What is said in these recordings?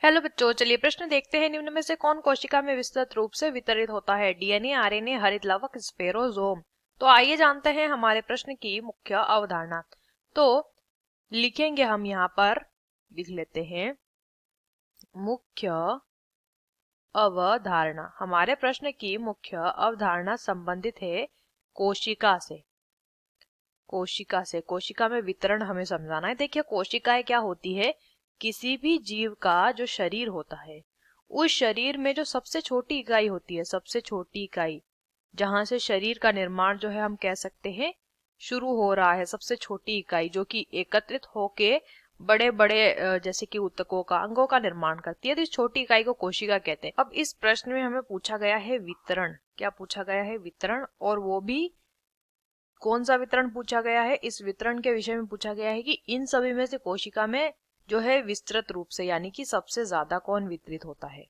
Hello बच्चों, चलिए प्रश्न देखते हैं। निम्न में से कौन कोशिका में विस्तृत रूप से वितरित होता है? डीएनए, आरएनए, हरित लवक, स्फेरोसोम। तो आइए जानते हैं हमारे प्रश्न की मुख्य अवधारणा। तो लिखेंगे हम यहाँ पर, लिख लेते हैं मुख्य अवधारणा। हमारे प्रश्न की मुख्य अवधारणा संबंधित है कोशिका से। कोशिका में वितरण हमें समझाना है। देखिए, कोशिकाएं क्या होती है? किसी भी जीव का जो शरीर होता है, उस शरीर में जो सबसे छोटी इकाई होती है, सबसे छोटी इकाई जहां से शरीर का निर्माण जो है हम कह सकते हैं शुरू हो रहा है, सबसे छोटी इकाई जो कि एकत्रित होके बड़े बड़े जैसे कि ऊतकों का, अंगों का निर्माण करती है, तो इस छोटी इकाई को कोशिका कहते हैं। अब इस प्रश्न में हमें पूछा गया है वितरण। क्या पूछा गया है? वितरण। और वो भी कौन सा वितरण पूछा गया है? इस वितरण के विषय में पूछा गया है कि इन सभी में से कोशिका में जो है विस्तृत रूप से, यानी कि सबसे ज्यादा कौन वितरित होता है,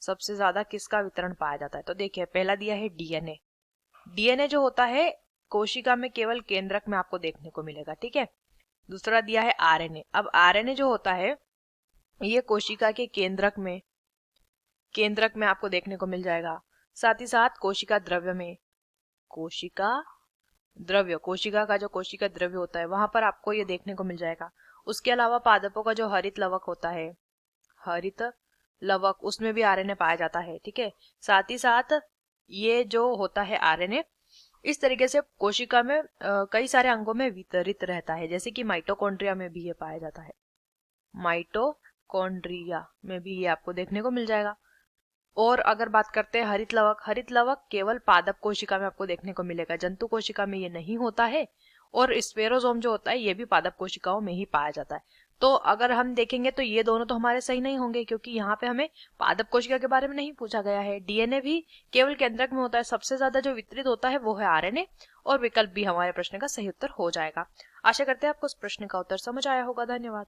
सबसे ज्यादा किसका वितरण पाया जाता है। तो देखिए, पहला दिया है डीएनए। डीएनए जो होता है कोशिका में केवल केंद्रक में आपको देखने को मिलेगा, ठीक है। दूसरा दिया है आरएनए। अब आरएनए जो होता है ये कोशिका के केंद्रक में आपको देखने को मिल जाएगा। साथ ही साथ कोशिका द्रव्य में, कोशिका का जो कोशिका द्रव्य होता है वहां पर आपको ये देखने को मिल जाएगा। उसके अलावा पादपों का जो हरित लवक होता है, हरित लवक, उसमें भी आरएनए पाया जाता है, ठीक है। साथ ही साथ ये जो होता है आरएनए इस तरीके से कोशिका में कई सारे अंगों में वितरित रहता है, जैसे कि माइटोकॉन्ड्रिया में भी ये पाया जाता है। माइटोकॉन्ड्रिया में भी ये आपको देखने को मिल जाएगा। और अगर बात करते हैं हरित लवक केवल पादप कोशिका में आपको देखने को मिलेगा, जंतु कोशिका में ये नहीं होता है। और स्फेरोसोम जो होता है ये भी पादप कोशिकाओं में ही पाया जाता है। तो अगर हम देखेंगे तो ये दोनों तो हमारे सही नहीं होंगे, क्योंकि यहाँ पे हमें पादप कोशिका के बारे में नहीं पूछा गया है। डीएनए भी केवल केंद्रक में होता है, सबसे ज्यादा जो वितरित होता है वो है आरएनए। और विकल्प भी हमारे प्रश्न का सही उत्तर हो जाएगा। आशा करते हैं आपको इस प्रश्न का उत्तर समझ आया होगा। धन्यवाद।